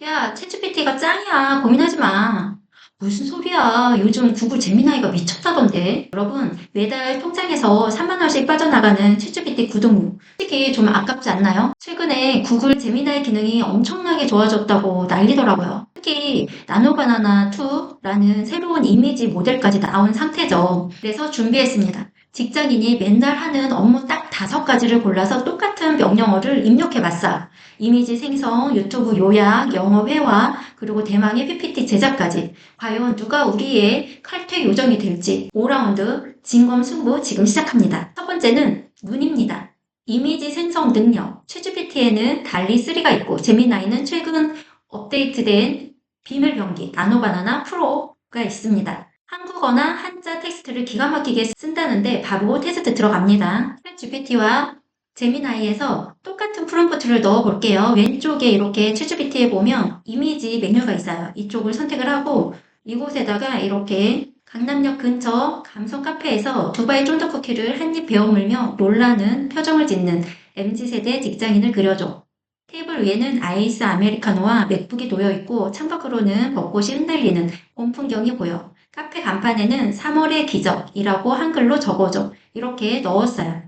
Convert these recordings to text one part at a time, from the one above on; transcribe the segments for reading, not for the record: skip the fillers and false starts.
야, 챗GPT가 짱이야. 고민하지 마. 무슨 소리야. 요즘 구글 제미나이가 미쳤다던데. 여러분, 매달 통장에서 3만 원씩 빠져나가는 챗GPT 구독료. 솔직히 좀 아깝지 않나요? 최근에 구글 제미나이 기능이 엄청나게 좋아졌다고 난리더라고요. 특히 나노바나나 2라는 새로운 이미지 모델까지 나온 상태죠. 그래서 준비했습니다. 직장인이 맨날 하는 업무 딱 5가지를 골라서 똑같은 명령어를 입력해봤어요. 이미지 생성, 유튜브 요약, 영어 회화, 그리고 대망의 PPT 제작까지. 과연 누가 우리의 칼퇴 요정이 될지 5라운드 진검승부 지금 시작합니다. 첫 번째는 눈입니다. 이미지 생성 능력. 챗GPT에는 달리3가 있고 제미나이는 최근 업데이트된 비밀병기 나노바나나 프로가 있습니다. 한국어나 한자 텍스트를 기가 막히게 쓴다는데 바로 테스트 들어갑니다. 챗GPT와 제미나이에서 똑같은 프롬프트를 넣어 볼게요. 왼쪽에 이렇게 챗GPT에 보면 이미지 메뉴가 있어요. 이쪽을 선택을 하고 이곳에다가 이렇게 강남역 근처 감성 카페에서 두바이 쫀득 쿠키를 한 입 베어 물며 놀라는 표정을 짓는 MZ세대 직장인을 그려줘. 테이블 위에는 아이스 아메리카노와 맥북이 놓여 있고 창밖으로는 벚꽃이 흩날리는 봄 풍경이 보여. 카페 간판에는 3월의 기적이라고 한글로 적어줘. 이렇게 넣었어요.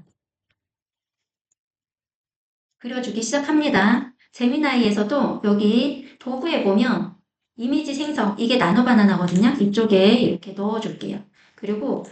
그려주기 시작합니다. 제미나이에서도 여기 도구에 보면 이미지 생성, 이게 나노바나나거든요. 이쪽에 이렇게 넣어줄게요. 그리고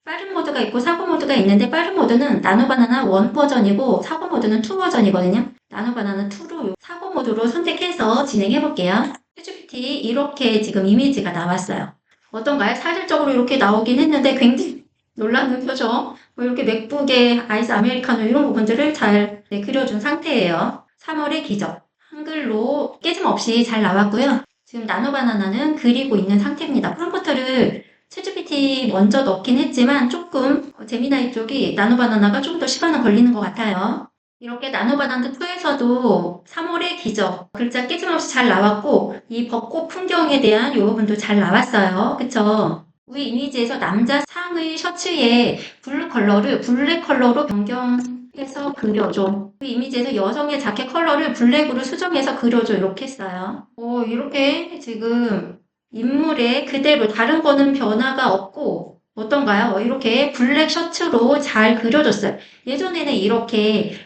빠른 모드가 있고 사고 모드가 있는데 빠른 모드는 나노바나나 1 버전이고 사고 모드는 2 버전이거든요. 나노바나나 2로 사고 모드로 선택해서 진행해 볼게요. 챗GPT 이렇게 지금 이미지가 나왔어요. 어떤가요? 사실적으로 이렇게 나오긴 했는데 굉장히 놀라는 표정. 이렇게 맥북에 아이스 아메리카노 이런 부분들을 잘 그려준 상태예요. 3월의 기적. 한글로 깨짐없이 잘 나왔고요. 지금 나노바나나는 그리고 있는 상태입니다. 프롬프트를 챗GPT 먼저 넣긴 했지만 조금 제미나이 쪽이 나노바나나가 좀 더 시간은 걸리는 것 같아요. 이렇게 나노바나나 2에서도 3월의 기적 글자 깨짐없이 잘 나왔고 이 벚꽃 풍경에 대한 이 부분도 잘 나왔어요. 그쵸? 위 이미지에서 남자 상의 셔츠에 블루 컬러를 블랙 컬러로 변경해서 그려줘. 그 이미지에서 여성의 자켓 컬러를 블랙으로 수정해서 그려줘. 이렇게 했어요. 이렇게 지금 인물에 그대로 다른 거는 변화가 없고 어떤가요? 이렇게 블랙 셔츠로 잘 그려줬어요. 예전에는 이렇게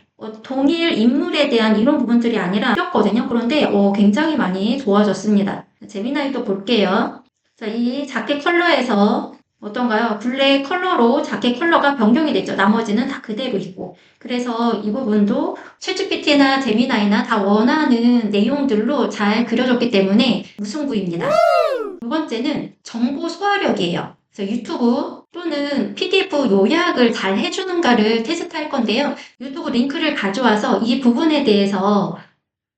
동일 인물에 대한 이런 부분들이 아니라 바뀌었거든요. 그런데 굉장히 많이 좋아졌습니다. 재미나이도 볼게요. 자, 이 자켓 컬러에서 어떤가요? 블랙 컬러로 자켓 컬러가 변경이 됐죠. 나머지는 다 그대로 있고. 그래서 이 부분도 챗GPT나 제미나이나 다 원하는 내용들로 잘 그려졌기 때문에 무승부입니다. 두 번째는 정보 소화력이에요. 그래서 유튜브 또는 PDF 요약을 잘 해주는가를 테스트할 건데요. 유튜브 링크를 가져와서 이 부분에 대해서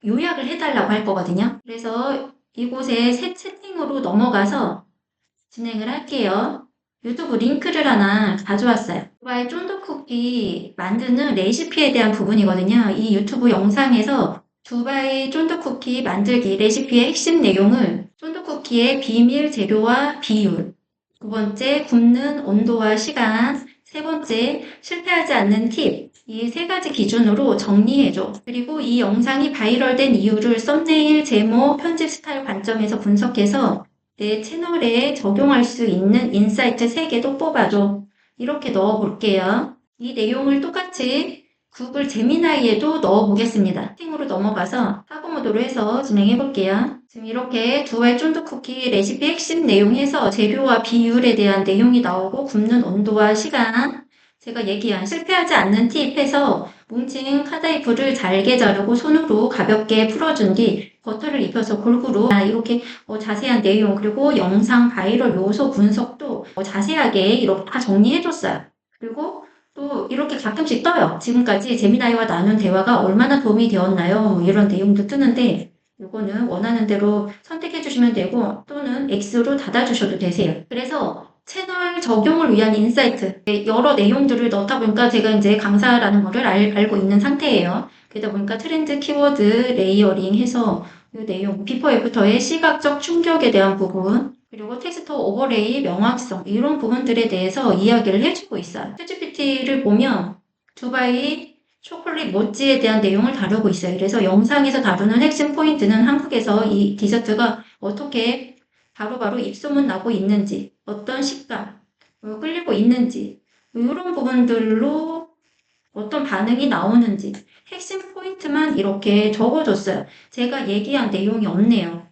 요약을 해달라고 할 거거든요. 그래서 이곳에 새 채팅으로 넘어가서 진행을 할게요. 유튜브 링크를 하나 가져왔어요. 두바이 쫀득쿠키 만드는 레시피에 대한 부분이거든요. 이 유튜브 영상에서 두바이 쫀득쿠키 만들기 레시피의 핵심 내용을 쫀득쿠키의 비밀 재료와 비율, 두 번째 굽는 온도와 시간, 세 번째 실패하지 않는 팁, 이 3가지 기준으로 정리해줘. 그리고 이 영상이 바이럴된 이유를 썸네일, 제목, 편집 스타일 관점에서 분석해서 내 채널에 적용할 수 있는 인사이트 3개도 뽑아줘. 이렇게 넣어볼게요. 이 내용을 똑같이 구글 제미나이에도 넣어보겠습니다. 세팅으로 넘어가서 사고 모드로 해서 진행해볼게요. 지금 이렇게 두알 쫀득쿠키 레시피 핵심 내용 해서 재료와 비율에 대한 내용이 나오고 굽는 온도와 시간, 제가 얘기한 실패하지 않는 팁 해서 뭉친 카다이프를 잘게 자르고 손으로 가볍게 풀어준 뒤 버터를 입혀서 골고루 이렇게 자세한 내용 그리고 영상 바이럴 요소 분석도 자세하게 이렇게 다 정리해줬어요. 그리고 또 이렇게 가끔씩 떠요. 지금까지 제미나이와 나눈 대화가 얼마나 도움이 되었나요? 뭐 이런 내용도 뜨는데 이거는 원하는 대로 선택해 주시면 되고 또는 X로 닫아주셔도 되세요. 그래서 채널 적용을 위한 인사이트 여러 내용들을 넣다 보니까 제가 이제 강사라는 거를 알고 있는 상태예요. 그러다 보니까 트렌드 키워드 레이어링 해서 이 내용 비포 애프터의 시각적 충격에 대한 부분 그리고 텍스트 오버레이 명확성 이런 부분들에 대해서 이야기를 해주고 있어요. 챗GPT를 보면 두바이 초콜릿 모찌에 대한 내용을 다루고 있어요. 그래서 영상에서 다루는 핵심 포인트는 한국에서 이 디저트가 어떻게 바로바로 입소문 나고 있는지, 어떤 식감, 끌리고 있는지, 이런 부분들로 어떤 반응이 나오는지 핵심 포인트만 이렇게 적어줬어요. 제가 얘기한 내용이 없네요.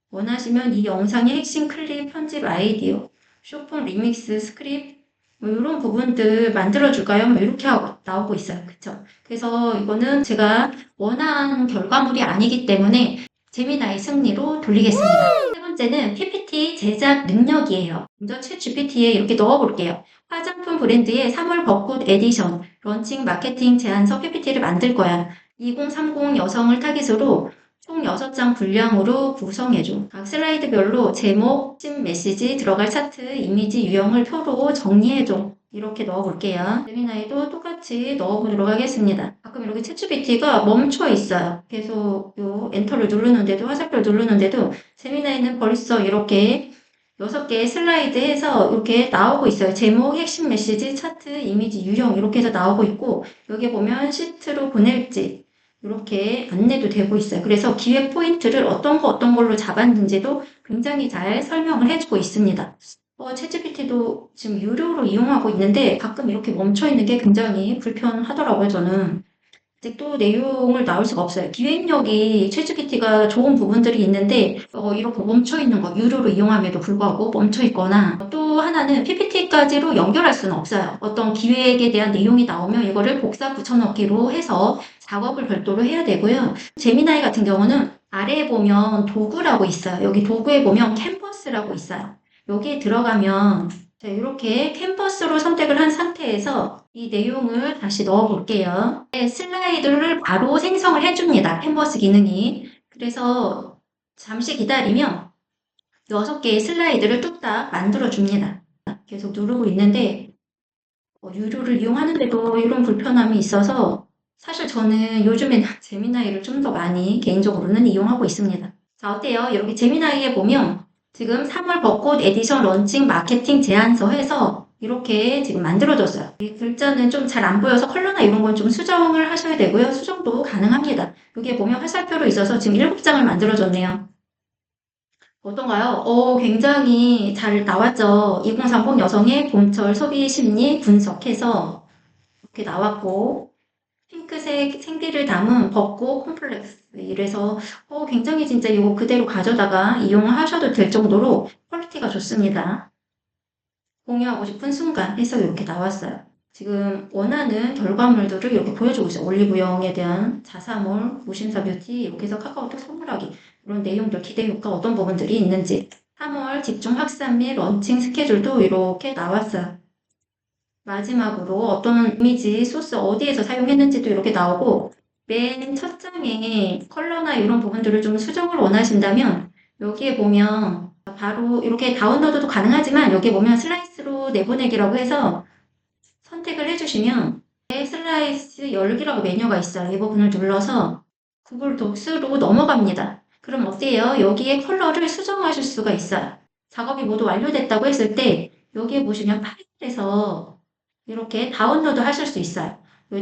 원하시면 이 영상의 핵심 클립, 편집 아이디어, 쇼폼 리믹스, 스크립트 이런 부분들 만들어줄까요? 이렇게 하고 나오고 있어요. 그쵸? 그래서 이거는 제가 원한 결과물이 아니기 때문에 재미나의 승리로 돌리겠습니다. 세 번째는 PPT 제작 능력이에요. 먼저 챗 GPT에 이렇게 넣어볼게요. 화장품 브랜드의 3월 벚꽃 에디션 런칭 마케팅 제안서 PPT를 만들 거야. 2030 여성을 타깃으로 총 6장 분량으로 구성해줘. 각 슬라이드별로 제목, 핵심 메시지, 들어갈 차트, 이미지 유형을 표로 정리해줘. 이렇게 넣어볼게요. 제미나이도 똑같이 넣어보도록 하겠습니다. 가끔 이렇게 챗GPT가 멈춰 있어요. 계속 요 엔터를 누르는데도, 화살표를 누르는데도 제미나이는 벌써 이렇게 6개의 슬라이드에서 이렇게 나오고 있어요. 제목, 핵심 메시지, 차트, 이미지 유형 이렇게 해서 나오고 있고 여기 보면 시트로 보낼지 이렇게 안내도 되고 있어요. 그래서 기획 포인트를 어떤 걸로 잡았는지도 굉장히 잘 설명을 해주고 있습니다. 챗GPT도 지금 유료로 이용하고 있는데 가끔 이렇게 멈춰있는 게 굉장히 불편하더라고요, 저는. 아직도 내용을 나올 수가 없어요. 기획력이 챗GPT가 좋은 부분들이 있는데 이렇게 멈춰있는 거, 유료로 이용함에도 불구하고 멈춰있거나 또 하나는 PPT까지로 연결할 수는 없어요. 어떤 기획에 대한 내용이 나오면 이거를 복사 붙여넣기로 해서 작업을 별도로 해야 되고요. 제미나이 같은 경우는 아래에 보면 도구라고 있어요. 여기 도구에 보면 캔버스라고 있어요. 여기에 들어가면 이렇게 캔버스로 선택을 한 상태에서 이 내용을 다시 넣어 볼게요. 슬라이드를 바로 생성을 해줍니다. 캔버스 기능이. 그래서 잠시 기다리면 6개의 슬라이드를 뚝딱 만들어줍니다. 계속 누르고 있는데 유료를 이용하는데도 이런 불편함이 있어서 사실 저는 요즘에는 제미나이를 좀 더 많이 개인적으로는 이용하고 있습니다. 자, 어때요? 여기 제미나이에 보면 지금 3월 벚꽃 에디션 런칭 마케팅 제안서 해서 이렇게 지금 만들어졌어요. 이 글자는 좀 잘 안 보여서 컬러나 이런 건 좀 수정을 하셔야 되고요. 수정도 가능합니다. 여기에 보면 화살표로 있어서 지금 7장을 만들어졌네요. 어떤가요? 굉장히 잘 나왔죠. 2030 여성의 봄철 소비 심리 분석해서 이렇게 나왔고 핑크색 생기를 담은 벚꽃 콤플렉스 이래서 굉장히 진짜 이거 그대로 가져다가 이용하셔도 될 정도로 퀄리티가 좋습니다. 공유하고 싶은 순간 해서 이렇게 나왔어요. 지금 원하는 결과물들을 이렇게 보여주고 있어요. 올리브영에 대한 자사몰, 무신사 뷰티 이렇게 해서 카카오톡 선물하기 이런 내용들 기대 효과 어떤 부분들이 있는지 3월 집중 확산 및 런칭 스케줄도 이렇게 나왔어요. 마지막으로 어떤 이미지 소스 어디에서 사용했는지도 이렇게 나오고 맨 첫 장에 컬러나 이런 부분들을 좀 수정을 원하신다면 여기에 보면 바로 이렇게 다운로드도 가능하지만 여기 보면 슬라이스로 내보내기라고 해서 선택을 해주시면 슬라이스 열기라고 메뉴가 있어요. 이 부분을 눌러서 구글 독스로 넘어갑니다. 그럼 어때요? 여기에 컬러를 수정하실 수가 있어요. 작업이 모두 완료됐다고 했을 때 여기에 보시면 파일에서 이렇게 다운로드 하실 수 있어요.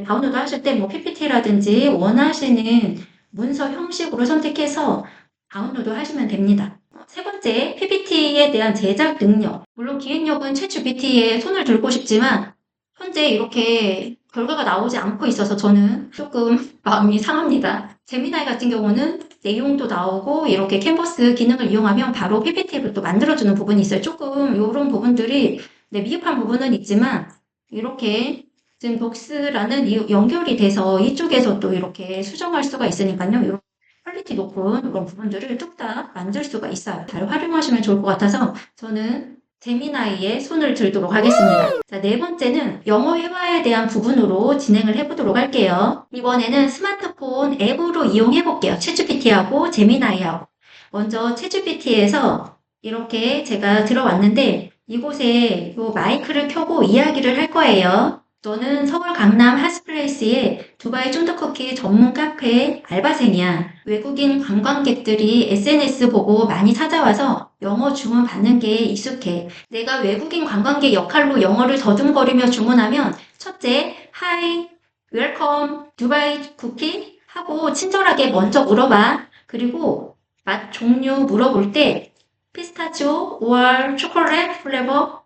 다운로드 하실 때 뭐 PPT라든지 원하시는 문서 형식으로 선택해서 다운로드 하시면 됩니다. 세 번째, PPT에 대한 제작 능력. 물론 기획력은 챗GPT에 손을 들고 싶지만 현재 이렇게 결과가 나오지 않고 있어서 저는 조금 마음이 상합니다. 제미나이 같은 경우는 내용도 나오고 이렇게 캔버스 기능을 이용하면 바로 PPT를 또 만들어주는 부분이 있어요. 조금 이런 부분들이 미흡한 부분은 있지만 이렇게 지금 독스라는 연결이 돼서 이쪽에서 또 이렇게 수정할 수가 있으니까요. 이런 퀄리티 높은 이런 부분들을 뚝딱 만들 수가 있어요. 잘 활용하시면 좋을 것 같아서 저는 제미나이에 손을 들도록 하겠습니다. 자, 네 번째는 영어 회화에 대한 부분으로 진행을 해보도록 할게요. 이번에는 스마트폰 앱으로 이용해 볼게요. 챗GPT하고 제미나이하고. 먼저 챗GPT에서 이렇게 제가 들어왔는데 이곳에 요 마이크를 켜고 이야기를 할 거예요. 저는 서울 강남 핫스플레이스의 두바이 쫀득쿠키 전문 카페 알바생이야. 외국인 관광객들이 SNS 보고 많이 찾아와서 영어 주문 받는 게 익숙해. 내가 외국인 관광객 역할로 영어를 더듬거리며 주문하면 첫째, Hi, 웰컴 두바이 쿠키 하고 친절하게 먼저 물어봐. 그리고 맛 종류 물어볼 때 피스타치오, or 초콜릿 플레버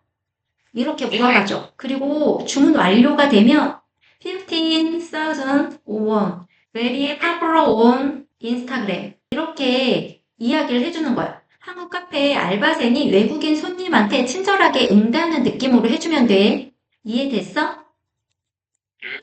이렇게 물어봐줘. 그리고 주문 완료가 되면 15,000 won, very popular on 인스타그램 이렇게 이야기를 해주는 거야. 한국 카페 알바생이 외국인 손님한테 친절하게 응대하는 느낌으로 해주면 돼. 이해됐어?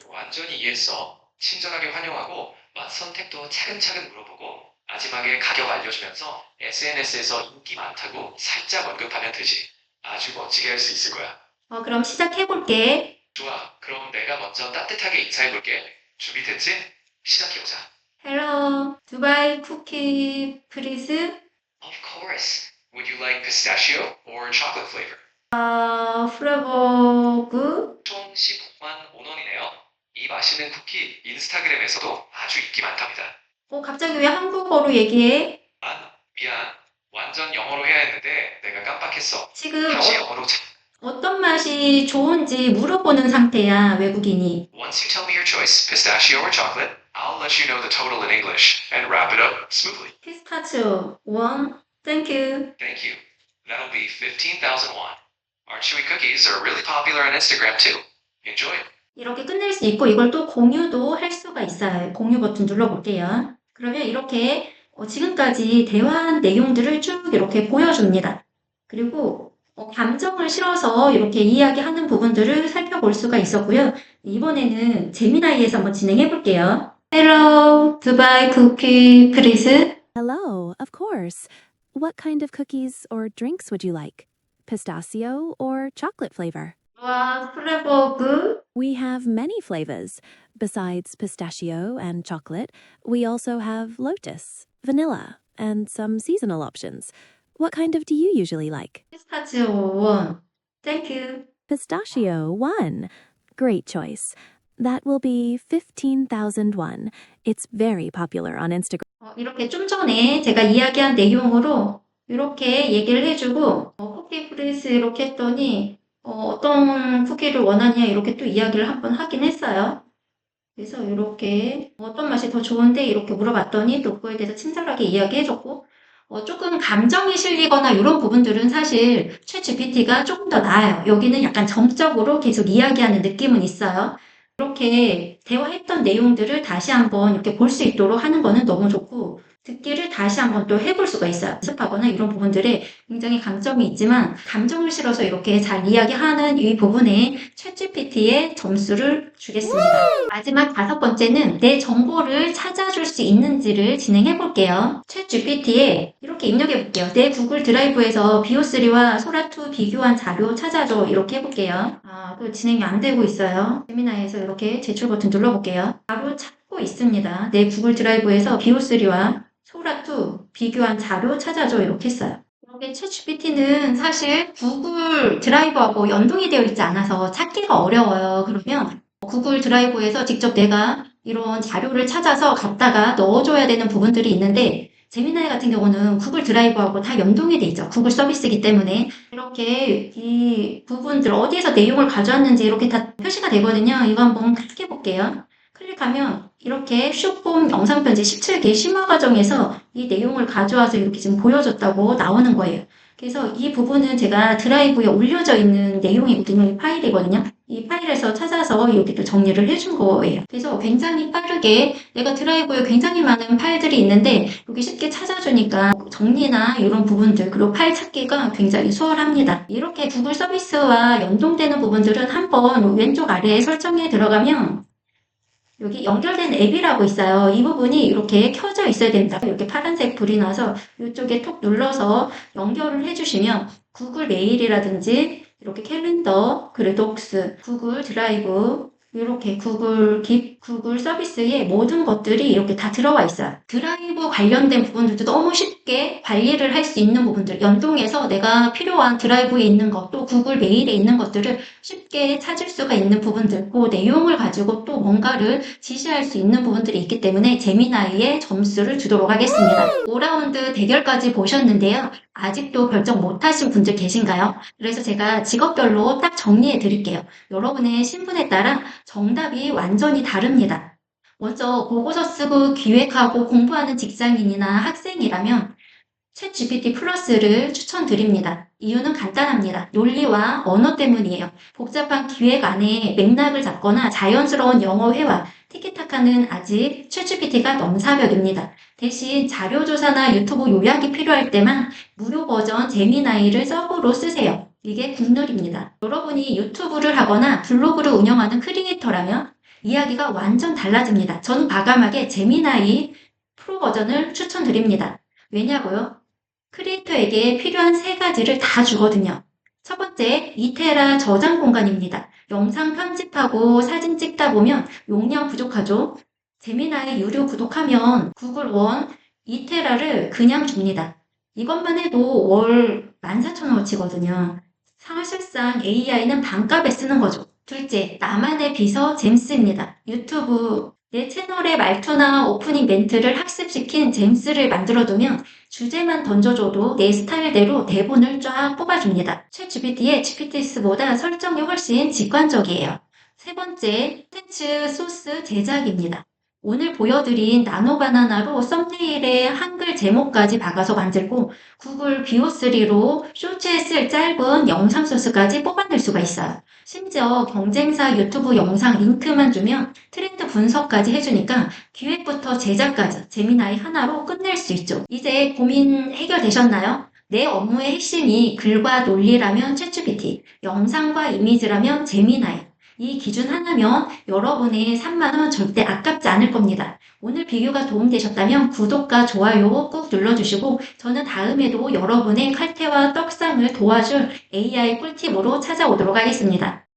완전히 이해했어. 친절하게 환영하고 맛 선택도 차근차근 물어보고 마지막에 가격 알려주면서 SNS에서 인기 많다고 살짝 언급하면 되지. 아주 멋지게 할 수 있을 거야. 그럼 시작해볼게. 좋아. 그럼 내가 먼저 따뜻하게 인사해볼게. 준비됐지? 시작해보자. Hello, 두바이 쿠키 플리즈? Of course. Would you like pistachio or chocolate flavor? 플레버 그? 총 15만 5원이네요. 이 맛있는 쿠키 인스타그램에서도 아주 인기 많답니다. 갑자기 왜 한국어로 얘기해? 미안. 완전 영어로 해야 했는데 내가 깜빡했어. 지금 다시 영어로 어떤 맛이 좋은지 물어보는 상태야, 외국인이. Once you tell me your choice, pistachio or chocolate, I'll let you know the total in English and wrap it up smoothly. 피스타치오, 원, thank you. Thank you. That'll be 15,000 won. Our chewy cookies are really popular on Instagram too. Enjoy. 이렇게 끝낼 수 있고 이걸 또 공유도 할 수가 있어요. 공유 버튼 눌러볼게요. 그러면 이렇게 지금까지 대화한 내용들을 쭉 이렇게 보여줍니다. 그리고 감정을 실어서 이렇게 이야기하는 부분들을 살펴볼 수가 있었고요. 이번에는 제미나이에서 한번 진행해 볼게요. Hello, Dubai cookie, please. Hello, of course. What kind of cookies or drinks would you like? Pistachio or chocolate flavor? 와, 플레버 그? We have many flavors. Besides pistachio and chocolate, we also have lotus, vanilla, and some seasonal options. What kind of do you usually like? 피스타치오 원. Thank you. Pistachio 1. Great choice. That will be 15,000 won. It's very popular on Instagram. 이렇게 좀 전에 제가 이야기한 내용으로 이렇게 얘기를 해주고 쿠키 프레스 이렇게 했더니 어떤 쿠키를 원하냐 이렇게 또 이야기를 한번 하긴 했어요. 그래서 이렇게 어떤 맛이 더 좋은데 이렇게 물어봤더니 또 그거에 대해서 친절하게 이야기해줬고 조금 감정이 실리거나 이런 부분들은 사실 챗GPT가 조금 더 나아요. 여기는 약간 정적으로 계속 이야기하는 느낌은 있어요. 이렇게 대화했던 내용들을 다시 한번 이렇게 볼 수 있도록 하는 거는 너무 좋고 듣기를 다시 한번 또 해볼 수가 있어요. 연습하거나 이런 부분들에 굉장히 강점이 있지만 감정을 실어서 이렇게 잘 이야기하는 이 부분에 챗GPT의 점수를 주겠습니다. 마지막 5번째는 내 정보를 찾아줄 수 있는지를 진행해 볼게요. 챗GPT에 이렇게 입력해 볼게요. 내 구글 드라이브에서 비오3와 소라2 비교한 자료 찾아줘. 이렇게 해볼게요. 또 진행이 안 되고 있어요. 제미나이에서 이렇게 제출 버튼 눌러볼게요. 바로 찾고 있습니다. 내 구글 드라이브에서 비오3와 소라2 비교한 자료 찾아줘. 이렇게 했어요. 이렇게 챗GPT는 사실 구글 드라이브하고 연동이 되어 있지 않아서 찾기가 어려워요. 그러면 구글 드라이브에서 직접 내가 이런 자료를 찾아서 갖다가 넣어줘야 되는 부분들이 있는데 제미나이 같은 경우는 구글 드라이브하고 다 연동이 돼 있죠. 구글 서비스이기 때문에 이렇게 이 부분들 어디에서 내용을 가져왔는지 이렇게 다 표시가 되거든요. 이거 한번 클릭해 볼게요. 클릭하면 이렇게 숏폼 영상 편지 17개 심화 과정에서 이 내용을 가져와서 이렇게 지금 보여줬다고 나오는 거예요. 그래서 이 부분은 제가 드라이브에 올려져 있는 내용이거든요. 이 파일이거든요. 이 파일에서 찾아서 이렇게 또 정리를 해준 거예요. 그래서 굉장히 빠르게 내가 드라이브에 굉장히 많은 파일들이 있는데 여기 쉽게 찾아주니까 정리나 이런 부분들 그리고 파일 찾기가 굉장히 수월합니다. 이렇게 구글 서비스와 연동되는 부분들은 한번 왼쪽 아래에 설정에 들어가면 여기 연결된 앱이라고 있어요. 이 부분이 이렇게 켜져 있어야 됩니다. 이렇게 파란색 불이 나서 이쪽에 톡 눌러서 연결을 해주시면 구글 메일이라든지 이렇게 캘린더, 그리고 독스, 구글 드라이브, 이렇게 구글 깁, 구글 서비스의 모든 것들이 이렇게 다 들어와 있어요. 드라이브 관련된 부분들도 너무 쉽게 관리를 할 수 있는 부분들, 연동해서 내가 필요한 드라이브에 있는 것, 또 구글 메일에 있는 것들을 쉽게 찾을 수가 있는 부분들, 그 내용을 가지고 또 뭔가를 지시할 수 있는 부분들이 있기 때문에 제미나이의 점수를 주도록 하겠습니다. 5라운드 대결까지 보셨는데요. 아직도 결정 못하신 분들 계신가요? 그래서 제가 직업별로 딱 정리해 드릴게요. 여러분의 신분에 따라 정답이 완전히 다릅니다. 먼저 보고서 쓰고 기획하고 공부하는 직장인이나 학생이라면 챗GPT 플러스를 추천드립니다. 이유는 간단합니다. 논리와 언어 때문이에요. 복잡한 기획 안에 맥락을 잡거나 자연스러운 영어 회화, 티키타카는 아직 챗GPT가 넘사벽입니다. 대신 자료조사나 유튜브 요약이 필요할 때만 무료 버전 제미나이를 서브로 쓰세요. 이게 국룰입니다. 여러분이 유튜브를 하거나 블로그를 운영하는 크리에이터라면 이야기가 완전 달라집니다. 저는 과감하게 제미나이 프로 버전을 추천드립니다. 왜냐고요? 크리에이터에게 필요한 세 가지를 다 주거든요. 첫 번째, 2테라 저장 공간입니다. 영상 편집하고 사진 찍다 보면 용량 부족하죠? 제미나이 유료 구독하면 구글 원 2테라를 그냥 줍니다. 이것만 해도 월 14,000원어치거든요. 사실상 AI는 반값에 쓰는 거죠. 둘째, 나만의 비서 잼스입니다. 유튜브 내 채널의 말투나 오프닝 멘트를 학습시킨 잼스를 만들어두면 주제만 던져줘도 내 스타일대로 대본을 쫙 뽑아줍니다. 챗GPT의 GPT스보다 설정이 훨씬 직관적이에요. 세 번째, 콘텐츠 소스 제작입니다. 오늘 보여드린 나노바나나로 썸네일에 한글 제목까지 박아서 만들고 구글 뷰어3로 쇼츠에 쓸 짧은 영상 소스까지 뽑아낼 수가 있어요. 심지어 경쟁사 유튜브 영상 링크만 주면 트렌드 분석까지 해주니까 기획부터 제작까지 제미나이 하나로 끝낼 수 있죠. 이제 고민 해결되셨나요? 내 업무의 핵심이 글과 논리라면 챗GPT, 영상과 이미지라면 제미나이. 이 기준 하나면 여러분의 3만원 절대 아깝지 않을 겁니다. 오늘 비교가 도움되셨다면 구독과 좋아요 꾹 눌러주시고 저는 다음에도 여러분의 칼퇴와 떡상을 도와줄 AI 꿀팁으로 찾아오도록 하겠습니다.